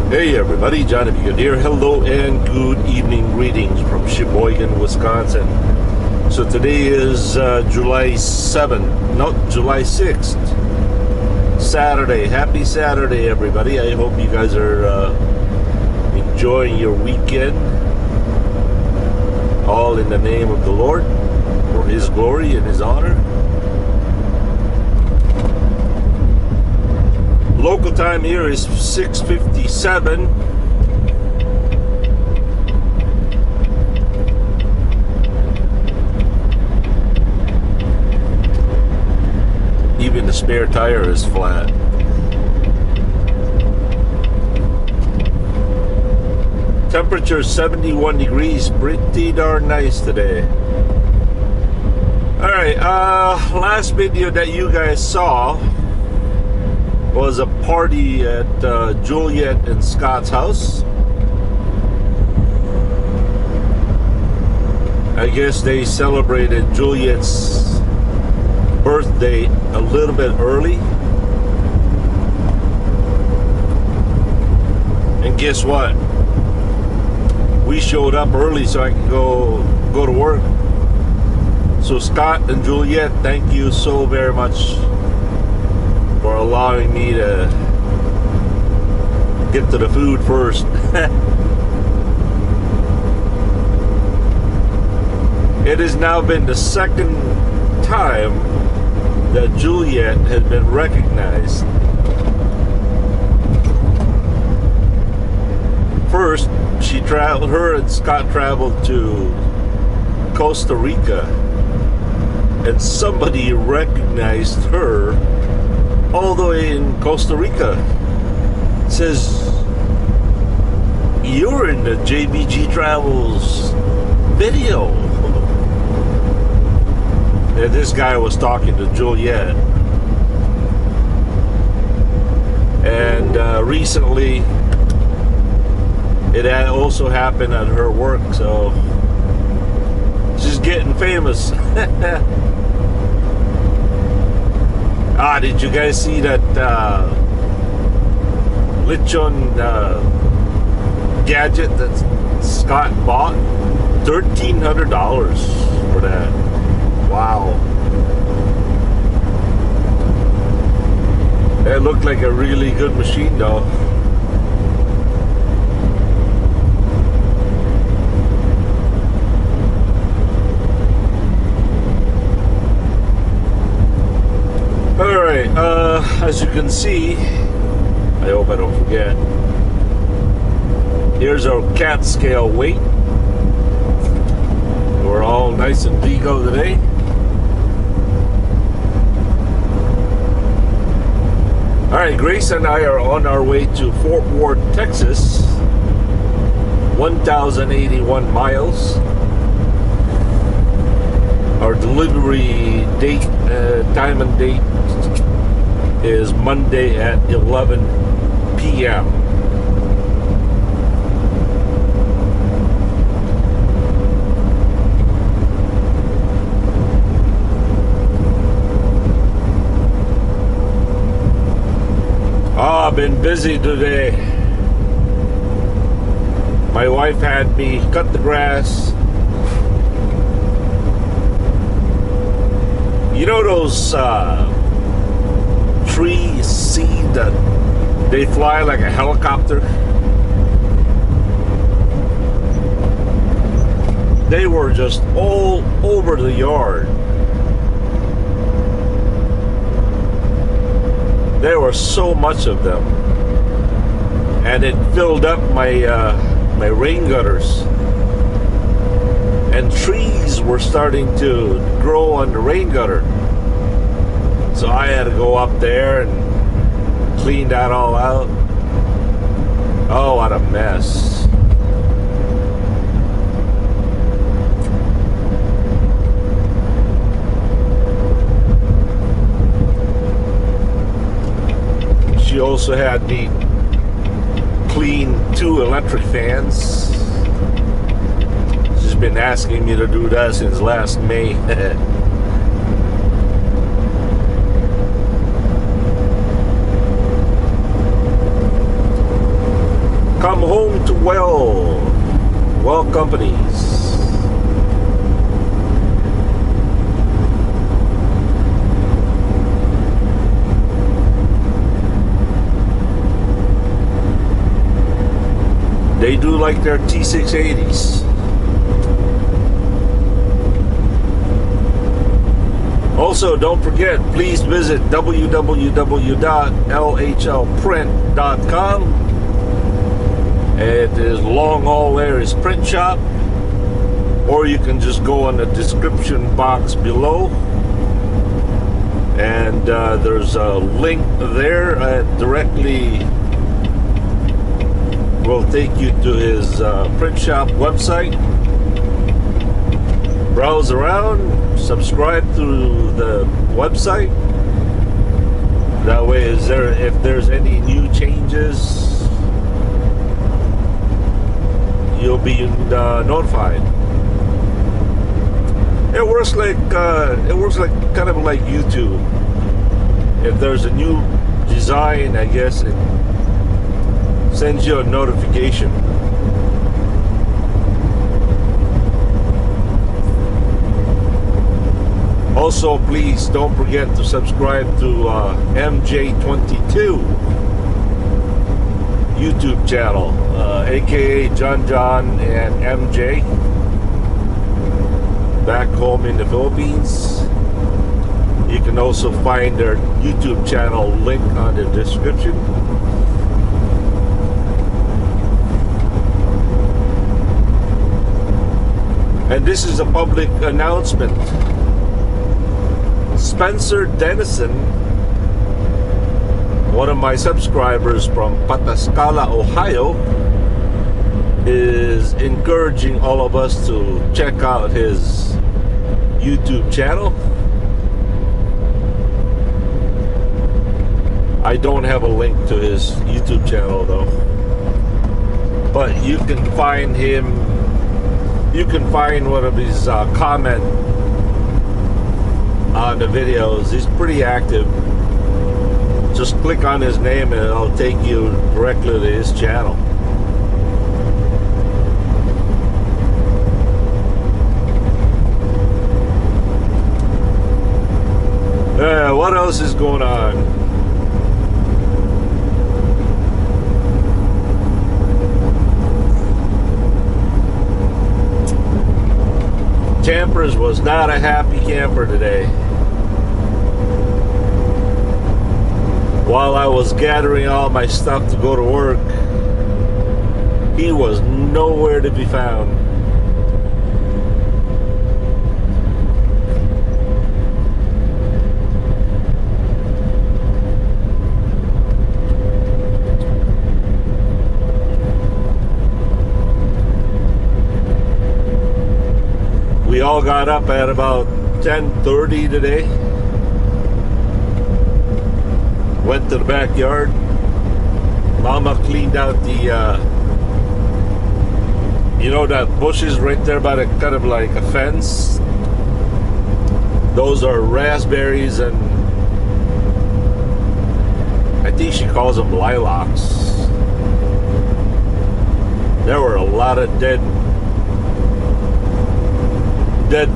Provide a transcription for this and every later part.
Hey everybody, Johnny B. Good here. Hello and good evening greetings from Sheboygan, Wisconsin. So today is July 7th, not July 6th, Saturday. Happy Saturday everybody. I hope you guys are enjoying your weekend. All in the name of the Lord, for His glory and His honor. Local time here is 6:57. Even the spare tire is flat. Temperature 71 degrees, pretty darn nice today. Alright, last video that you guys saw was a party at Juliet and Scott's house. I guess they celebrated Juliet's birthday a little bit early. And guess what? We showed up early so I could go to work. So Scott and Juliet, thank you so very much for allowing me to get to the food first. It has now been the second time that Juliet has been recognized. First, her and Scott traveled to Costa Rica, and somebody recognized her all the way in Costa Rica. It says, "You're in the JBG Travels video." And this guy was talking to Juliet. And recently, it had also happened at her work, so she's getting famous. Did you guys see that Lechon gadget that Scott bought? $1,300 for that. Wow. It looked like a really good machine though. Alright, as you can see, I hope I don't forget, here's our cat scale weight. We're all nice and Vigo today. Alright, Grace and I are on our way to Fort Worth, Texas. 1,081 miles. Our delivery date, time and date is Monday at 11 p.m. I've been busy today. My wife had me cut the grass. You know those tree seed that they fly like a helicopter? They were just all over the yard. There were so much of them, and it filled up my my rain gutters. And trees were starting to grow on the rain gutter. So I had to go up there and clean that all out. Oh, what a mess. She also had me clean 2 electric fans. She's been asking me to do that since last May. do like their T680s. Also, don't forget, please visit www.lhlprint.com. It is Longhaul Area's print shop, or you can just go on the description box below, and there's a link there directly will take you to his print shop website. Browse around, subscribe to the website. That way, if there's any new changes, you'll be notified. It works like kind of like YouTube. If there's a new design, I guess it sends you a notification. Also, please don't forget to subscribe to MJ22 YouTube channel, aka John and MJ, back home in the Philippines. You can also find their YouTube channel link on the description. And this is a public announcement. Spencer Dennison, one of my subscribers from Pataskala, Ohio, is encouraging all of us to check out his YouTube channel. I don't have a link to his YouTube channel though, but you can find him. You can find one of his comment on the videos. He's pretty active. Just click on his name and it'll take you directly to his channel. What else is going on? Campers was not a happy camper today. While I was gathering all my stuff to go to work, he was nowhere to be found. We all got up at about 10:30 today. Went to the backyard. Mama cleaned out the, you know, that bushes right there by the kind of like a fence. Those are raspberries, and I think she calls them lilacs. There were a lot of dead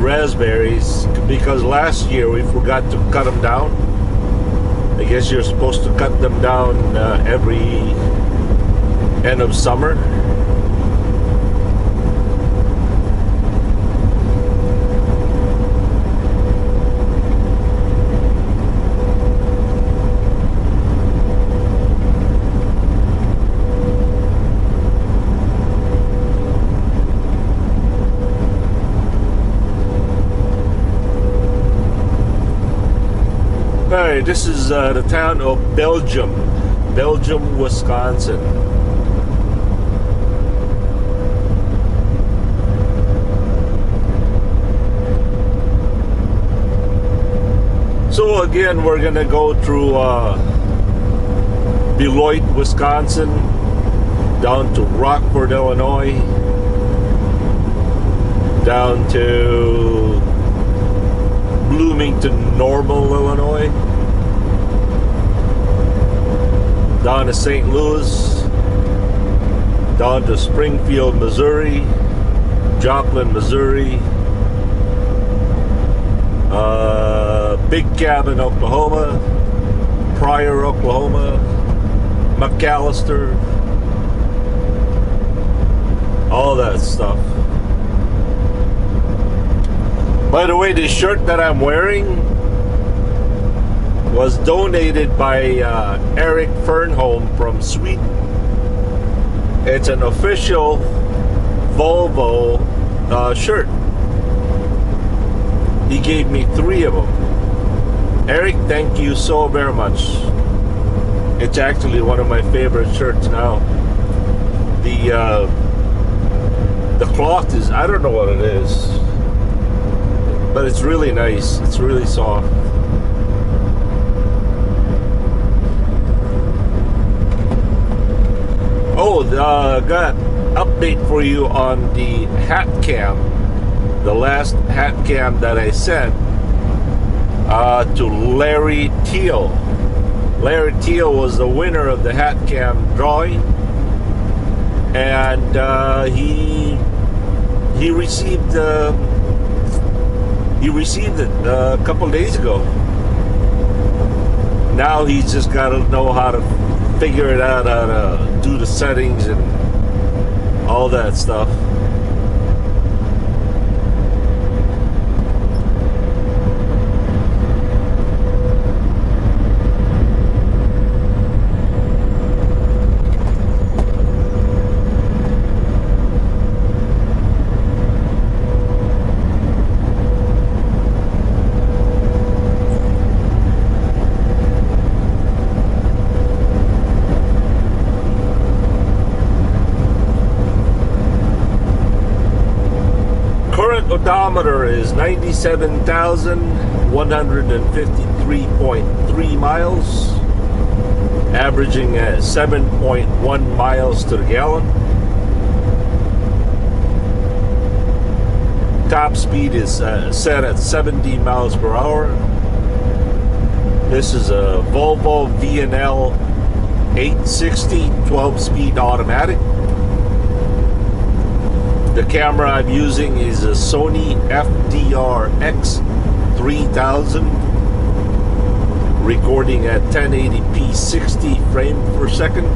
raspberries because last year we forgot to cut them down. I guess you're supposed to cut them down every end of summer. Alright, this is the town of Belgium, Wisconsin. So again, we're gonna go through Beloit, Wisconsin, down to Rockford, Illinois, down to Bloomington, Normal, Illinois, down to St. Louis, down to Springfield, Missouri, Joplin, Missouri, Big Cabin, Oklahoma, Pryor, Oklahoma, McAllister, all that stuff. By the way, this shirt that I'm wearing was donated by Eric Fernholm from Sweden. It's an official Volvo shirt. He gave me 3 of them. Eric, thank you so very much. It's actually one of my favorite shirts now. The cloth is, I don't know what it is, but it's really nice. It's really soft. Oh, got update for you on the hat cam. The last hat cam that I sent to Larry Teal. Larry Teal was the winner of the hat cam drawing, and he received it a couple days ago. Now he's just got to know how to figure it out, how to do the settings and all that stuff. Odometer is 97,153.3 miles, averaging at 7.1 miles to the gallon. Top speed is set at 70 miles per hour. This is a Volvo VNL 860 12-speed automatic. The camera I'm using is a Sony FDR-X3000, recording at 1080p 60 frames per second.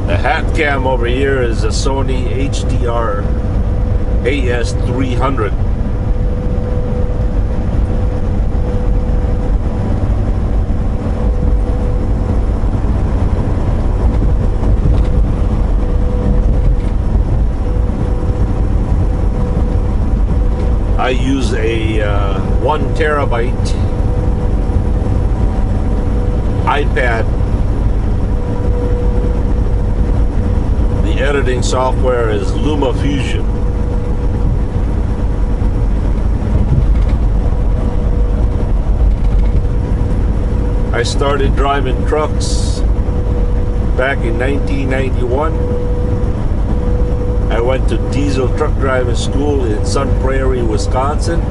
The hat cam over here is a Sony HDR AS300. I use a 1 terabyte iPad. The editing software is LumaFusion. I started driving trucks back in 1991. I went to diesel truck driving school in Sun Prairie, Wisconsin.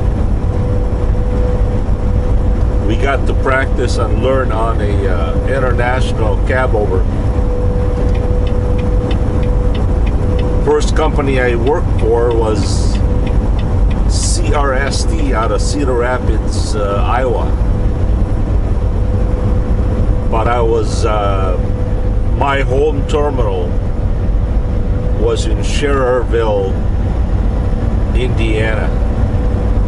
We got to practice and learn on a international cab over. First company I worked for was CRST out of Cedar Rapids, Iowa. But I was, my home terminal was in Schererville, Indiana,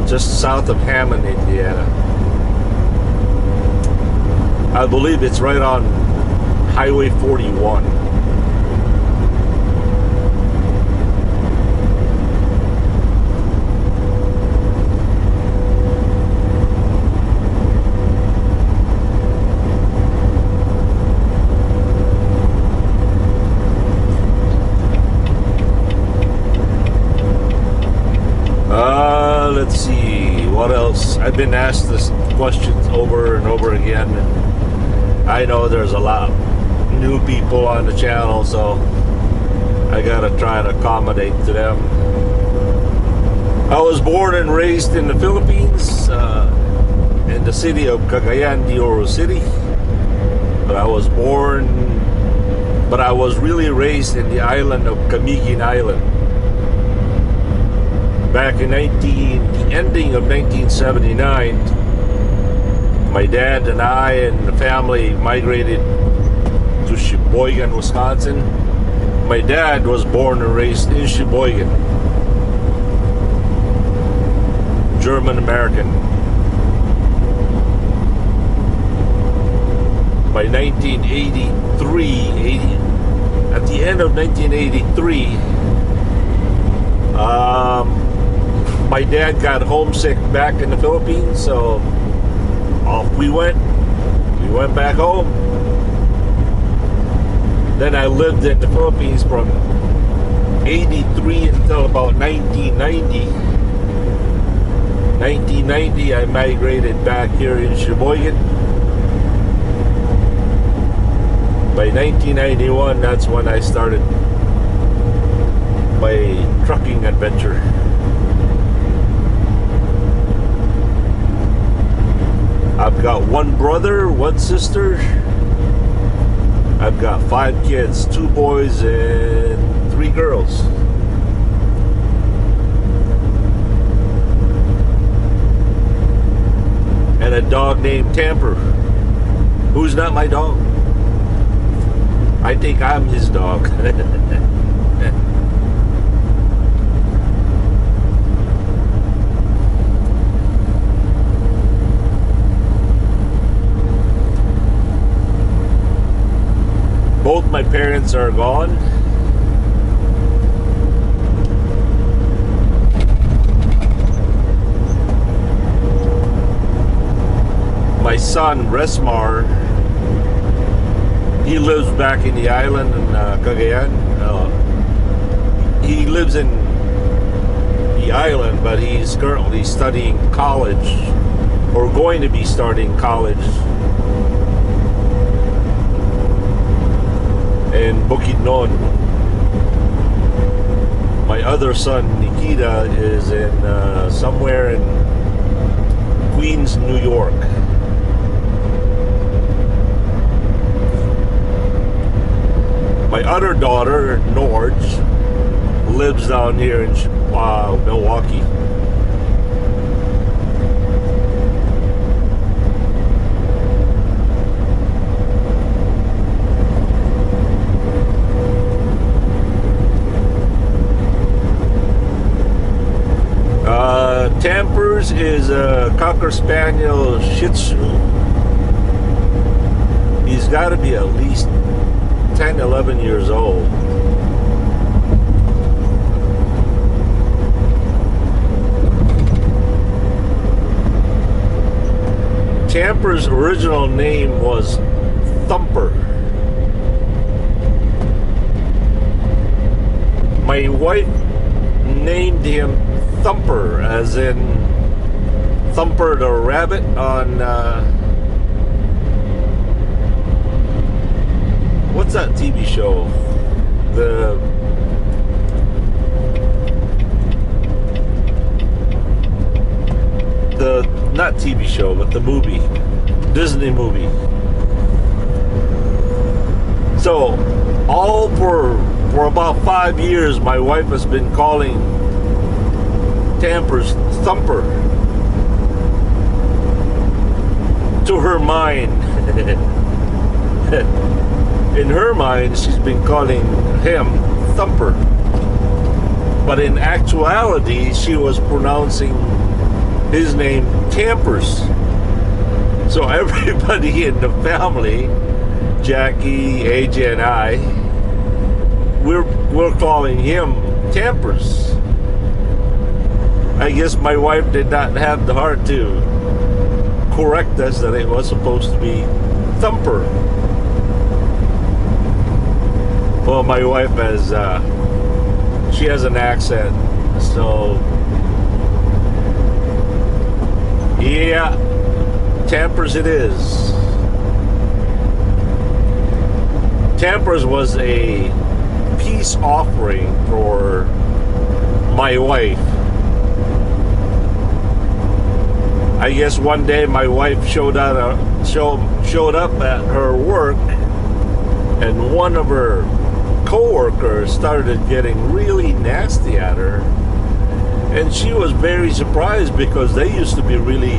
just south of Hammond, Indiana. I believe it's right on Highway 41. Let's see, what else? I've been asked this questions over and over again, and I know there's a lot of new people on the channel, so I gotta try to accommodate to them. I was born and raised in the Philippines, in the city of Cagayan de Oro City, but I was really raised in the island of Camiguin Island. Back in the ending of 1979, my dad and I and the family migrated to to Sheboygan, Wisconsin. My dad was born and raised in Sheboygan. German American. By 1983, at the end of 1983, my dad got homesick back in the Philippines, so off we went. We went back home. Then I lived in the Philippines from 83 until about 1990. 1990, I migrated back here in Sheboygan. By 1991, that's when I started my trucking adventure. I've got one brother, one sister. I've got 5 kids, 2 boys and 3 girls. And a dog named Tamper, who's not my dog. I think I'm his dog. Both my parents are gone. My son, Resmar, he lives back in the island in Cagayan. He lives in the island, but he's currently studying college, or going to be starting college in Bukidnon. My other son, Nikita, is in somewhere in Queens, New York. My other daughter, Norge, lives down here in Milwaukee. Tampers is a Cocker Spaniel Shih Tzu. He's got to be at least 10, 11 years old. Tamper's original name was Thumper. My wife named him Thumper, as in Thumper the rabbit on what's that TV show? The not TV show, but the movie, Disney movie. So all for about 5 years, my wife has been calling Tamper's Thumper. To her mind, in her mind, she's been calling him Thumper. But in actuality, she was pronouncing his name Tampers. So everybody in the family, Jackie, AJ, and I, we're calling him Tampers. I guess my wife did not have the heart to correct us that it was supposed to be Thumper. Well, my wife has, she has an accent, so yeah, Tampers it is. Tampers was a peace offering for my wife. I guess one day my wife showed up at her work, and one of her co-workers started getting really nasty at her, and she was very surprised because they used to be really,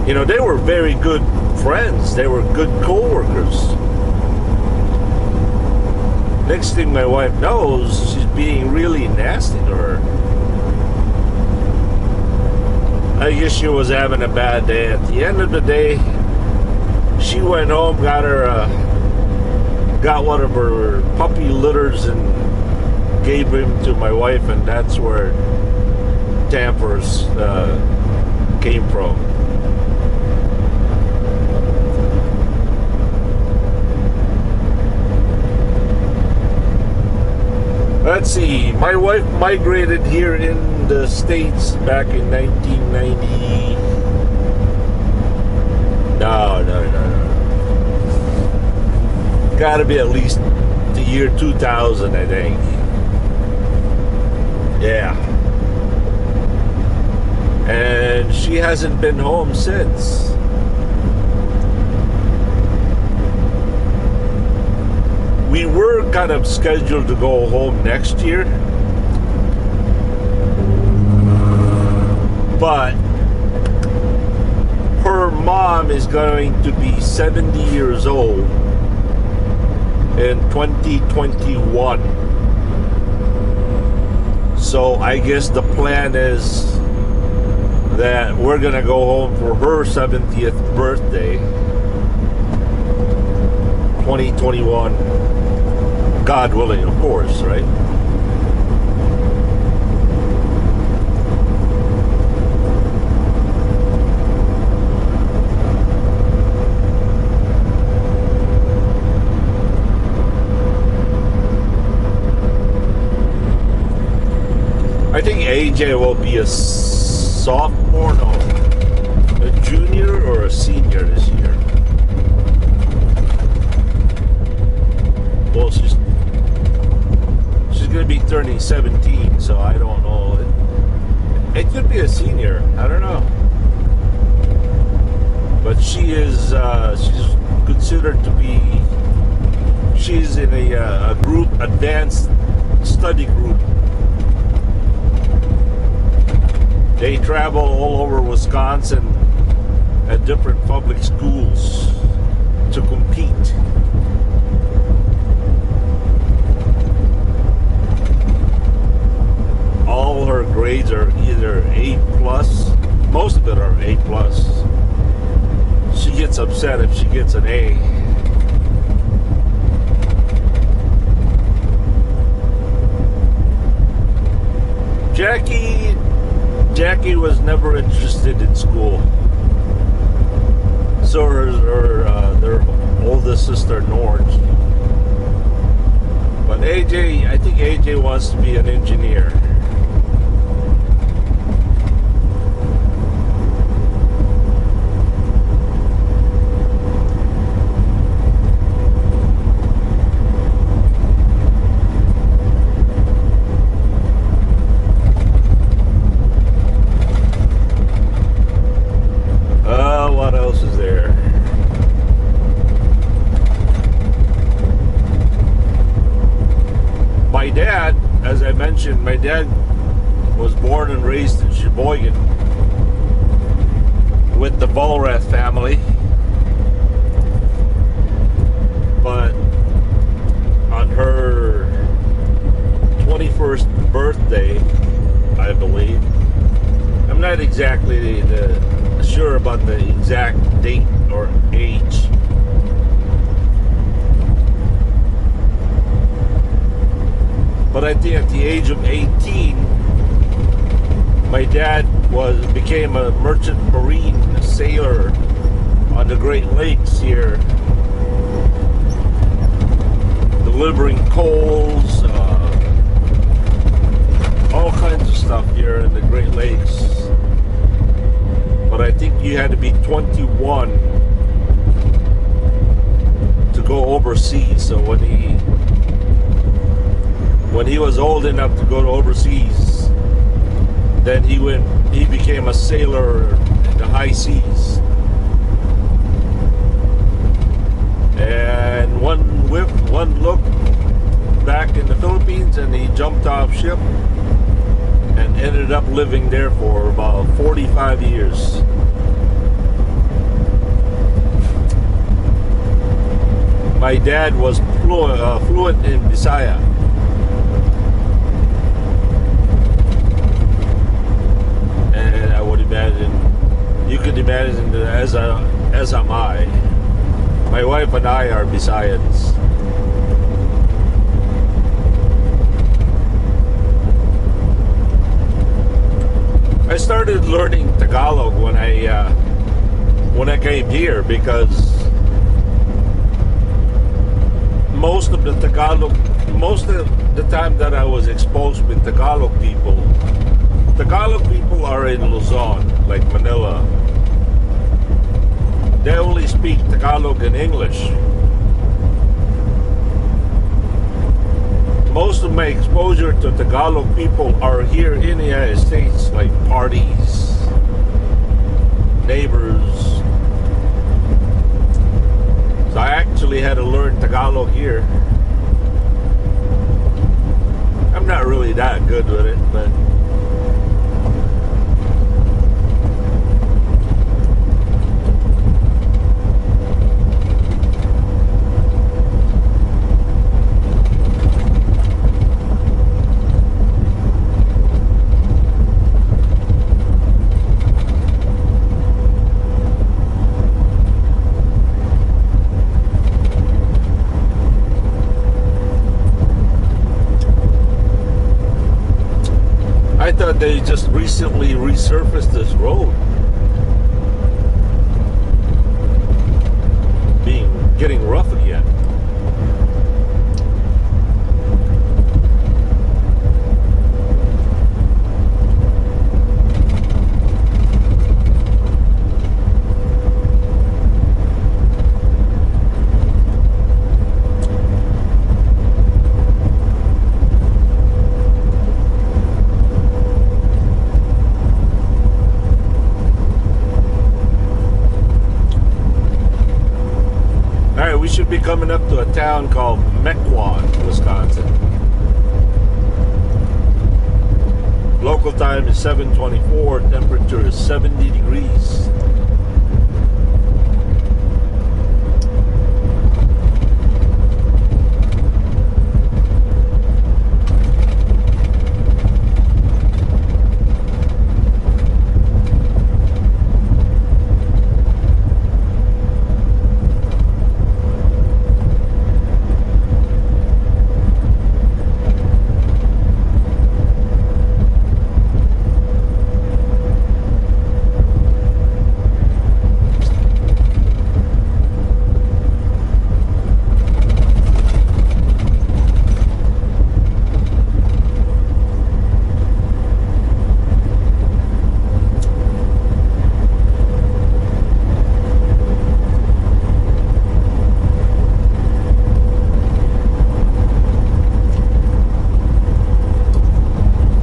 they were very good friends. They were good co-workers. Next thing my wife knows, she's being really nasty to her. I guess she was having a bad day. At the end of the day, she went home, got one of her puppy litters and gave him to my wife, and that's where tampers came from. Let's see, my wife migrated here in the States back in 1990. No. Gotta be at least the year 2000, I think. Yeah. And she hasn't been home since. We were kind of scheduled to go home next year, but her mom is going to be 70 years old in 2021. So I guess the plan is that we're gonna go home for her 70th birthday, 2021. God willing, of course, right? I think AJ will be a sophomore, no, a junior or a senior this year. Well, she's going to be turning 17, so I don't know. It could be a senior. I don't know. But she is, she's considered to be, she's in a group, advanced study group. They travel all over Wisconsin at different public schools to compete. All her grades are either A+, most of it are A+. She gets upset if she gets an A. Jackie was never interested in school. So their oldest sister, Norge. But AJ, I think AJ wants to be an engineer. What else is there? My dad, as I mentioned, my dad was born and raised in Sheboygan with the Bullrath family. But on her 21st birthday, I believe, I'm not exactly sure about the exact date or age. But I think at the age of 18, my dad became a merchant marine sailor on the Great Lakes here, delivering coals, all kinds of stuff here in the Great Lakes. But I think you had to be 21 to go overseas. So when he was old enough to go to overseas, then he became a sailor in the high seas. And one look back in the Philippines, and he jumped off ship and ended up living there for about 45 years. My dad was fluent in Bisaya. And I would imagine, you could imagine that as am I. My wife and I are Bisayans. I started learning Tagalog when I came here, because most of the time that I was exposed with Tagalog people are in Luzon, like Manila. They only speak Tagalog and English. Most of my exposure to Tagalog people are here in the United States, like parties, neighbors. So I actually had to learn Tagalog here. I'm not really that good with it, but I thought they just recently resurfaced this road. Getting rough again. We should be coming up to a town called Mequon, Wisconsin. Local time is 7:24, temperature is 70 degrees.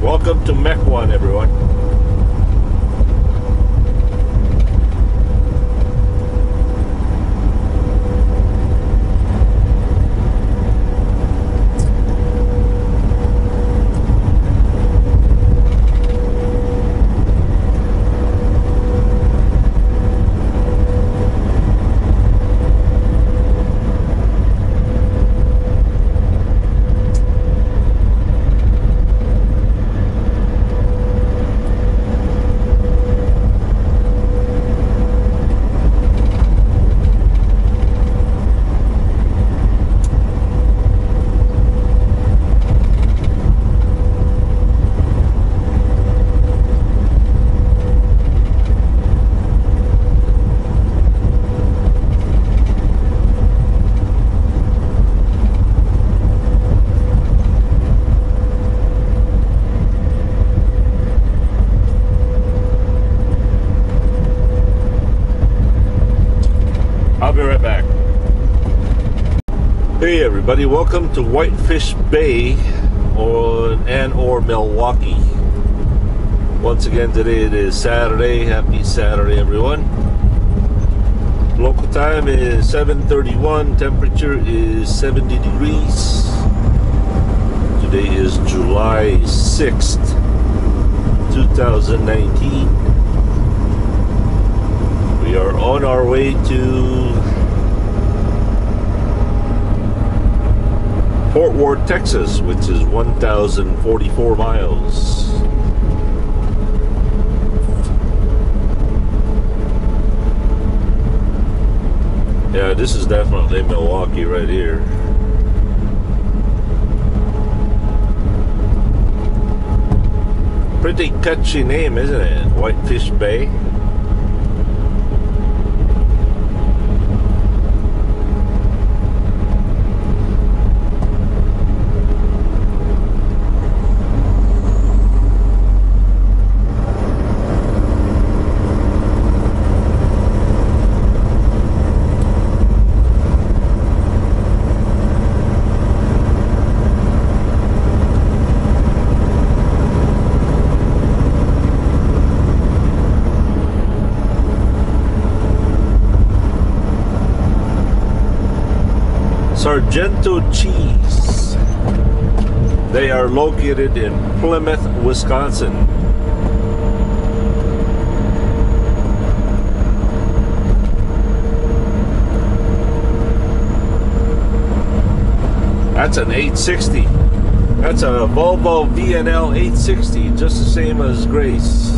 Welcome to Mequon, everyone. I'll be right back. Hey everybody, welcome to Whitefish Bay or Milwaukee. Once again, today it is Saturday. Happy Saturday, everyone. Local time is 7:31. Temperature is 70 degrees. Today is July 6th, 2019. We are on our way to Texas, which is 1,044 miles. Yeah, this is definitely Milwaukee right here. Pretty catchy name, isn't it? Whitefish Bay. Sargento Cheese. They are located in Plymouth, Wisconsin. That's an 860. That's a Volvo VNL 860, just the same as Grace.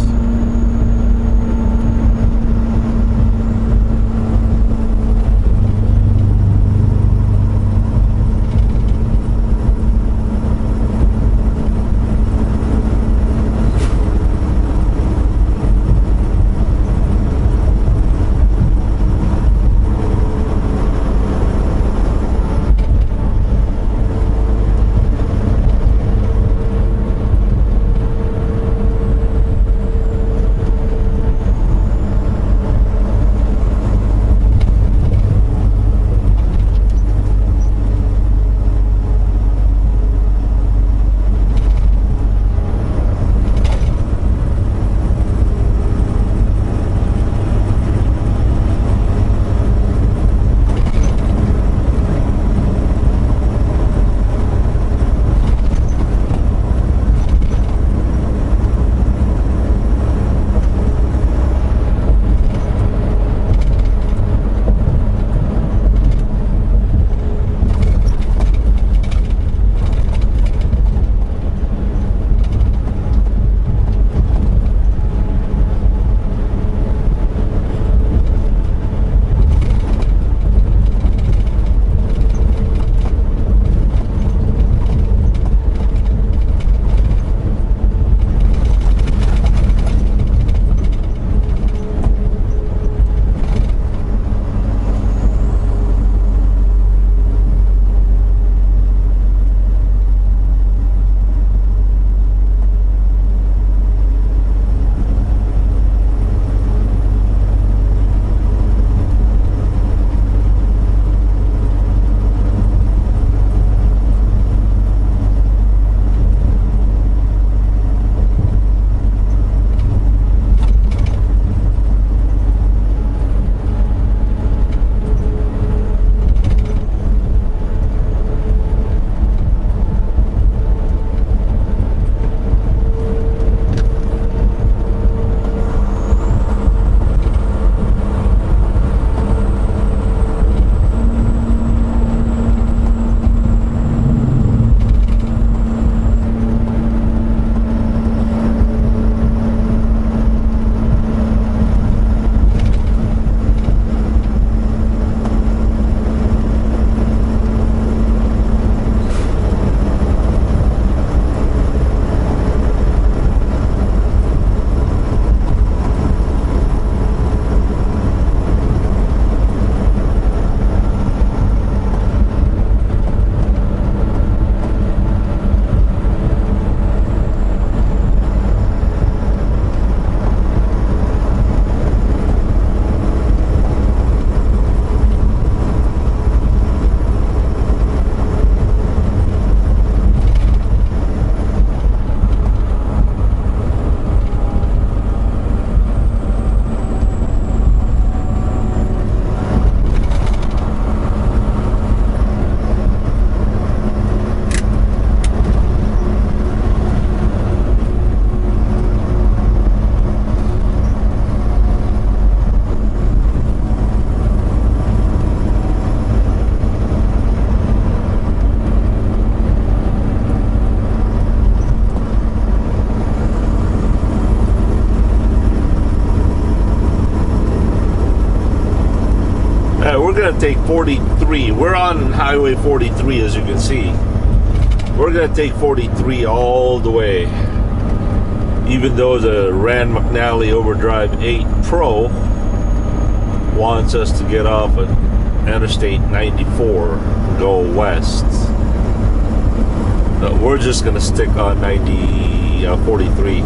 we're gonna take 43. We're on Highway 43, as you can see. We're gonna take 43 all the way. Even though the Rand McNally Overdrive 8 Pro wants us to get off at Interstate 94 and go west. But we're just gonna stick on 43.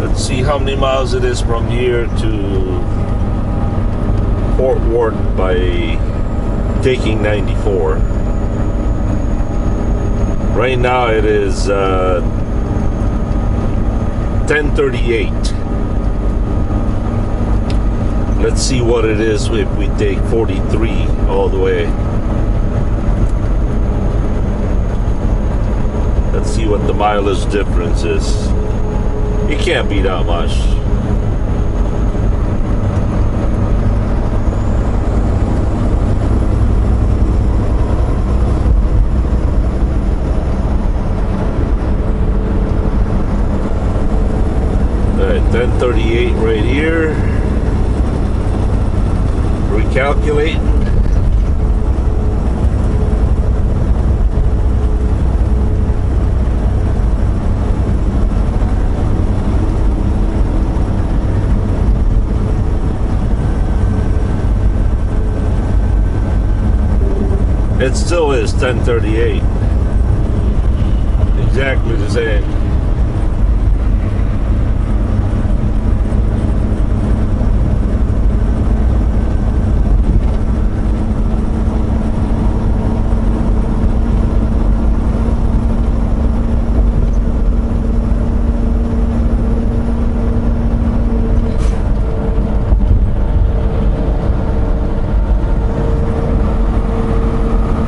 Let's see how many miles it is from here to Fort Worth by taking 94. Right now it is 10:38. Let's see what it is if we take 43 all the way. Let's see what the mileage difference is. It can't be that much. Alright, 10:38 right here. Recalculating. It still is 10:38. Exactly the same.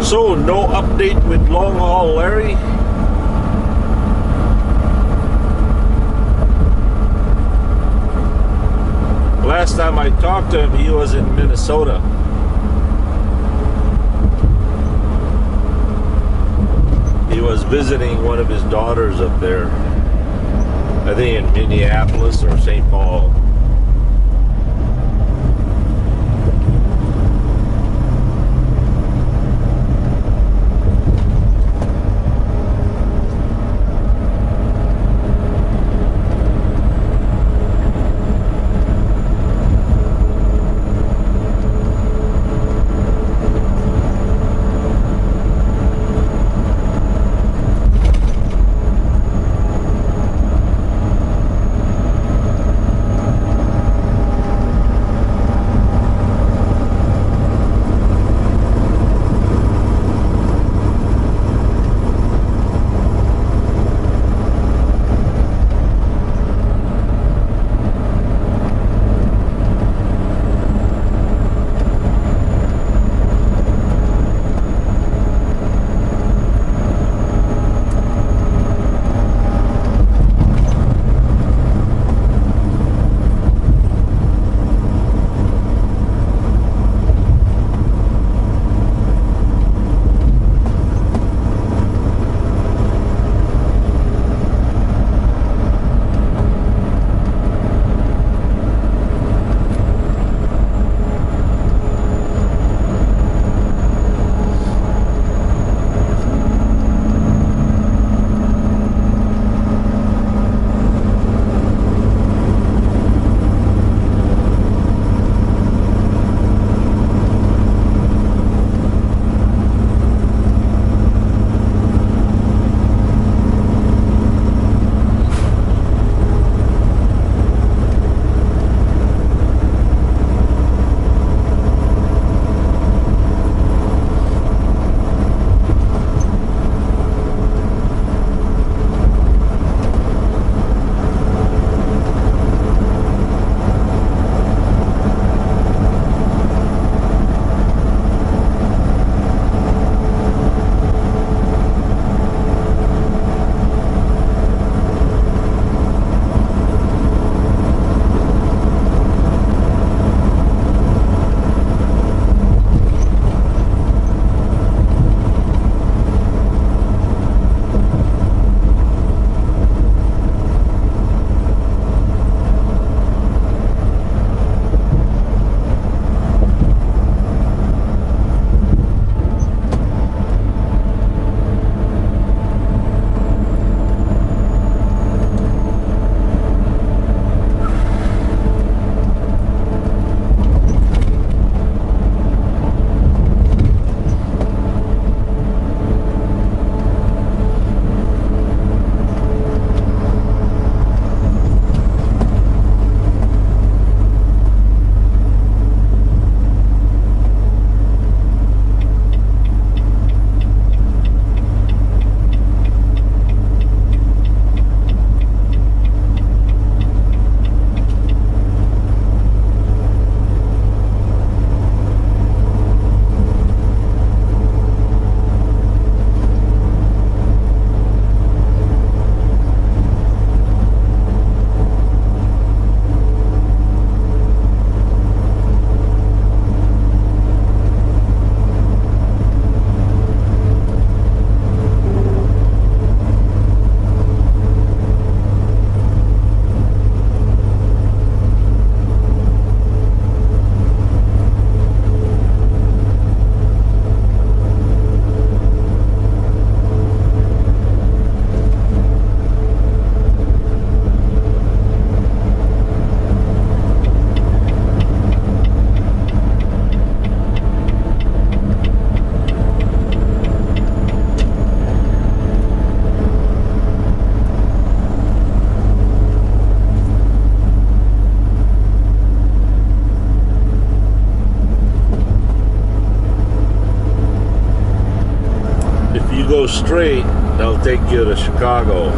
So, no update with Longhaul Larry. Last time I talked to him, he was in Minnesota. He was visiting one of his daughters up there. I think in Minneapolis or St. Paul. straight, they'll take you to Chicago.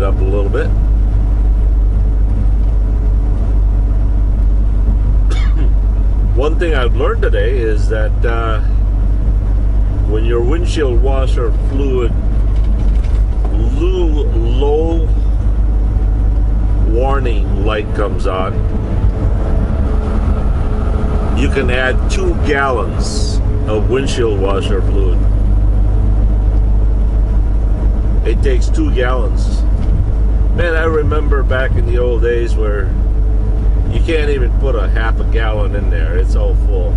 Up a little bit. One thing I've learned today is that when your windshield washer fluid low warning light comes on, you can add 2 gallons of windshield washer fluid. It takes 2 gallons. Man, I remember back in the old days where you can't even put a half a gallon in there. It's all full.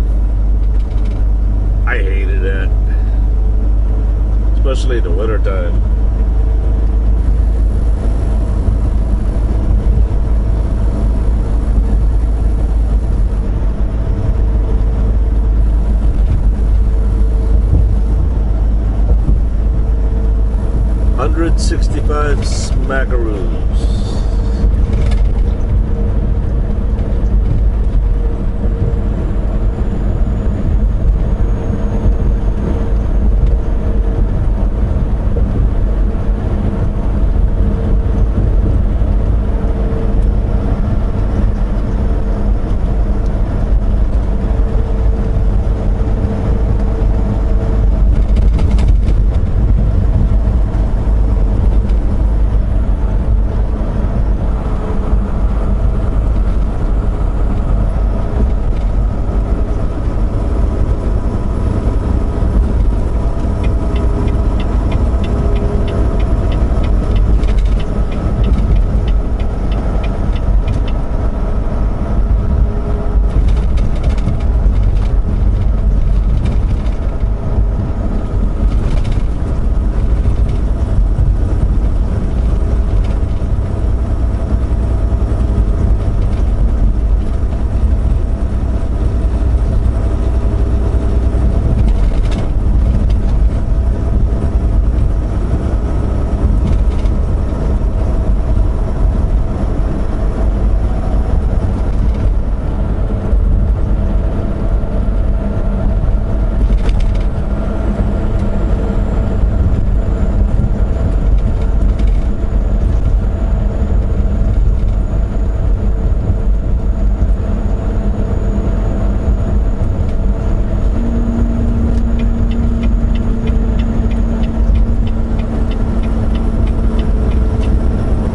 I hated that. Especially in the wintertime. $165 smackaroos.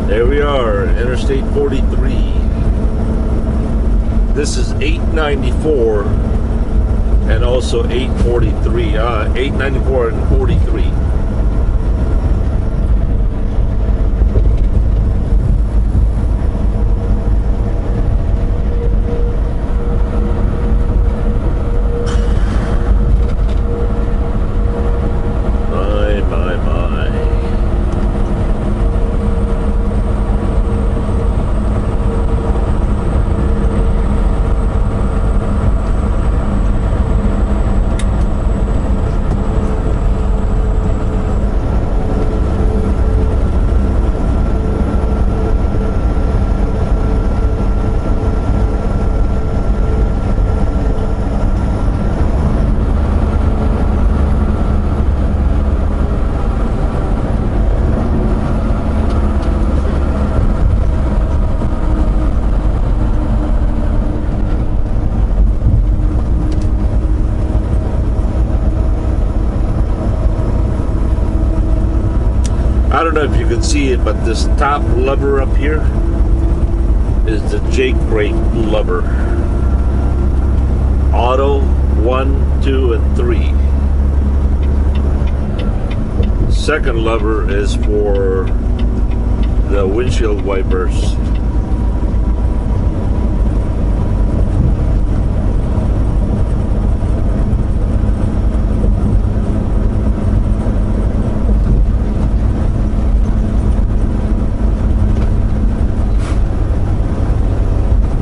There we are, Interstate 43. This is 894 and also 843. 894 and 43. I don't know if you can see it, but this top lever up here is the Jake brake lever. Auto 1, 2, and 3. Second lever is for the windshield wipers.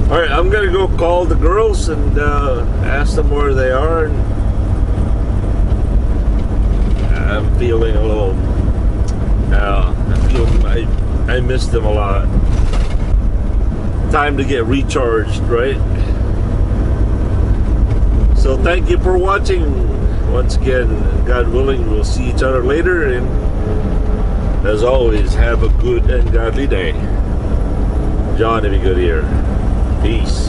Alright, I'm gonna go call the girls and ask them where they are. And I'm feeling a little, I miss them a lot. Time to get recharged, right? So thank you for watching. Once again, God willing, we'll see each other later. And as always, have a good and godly day. John, if you good here. Peace.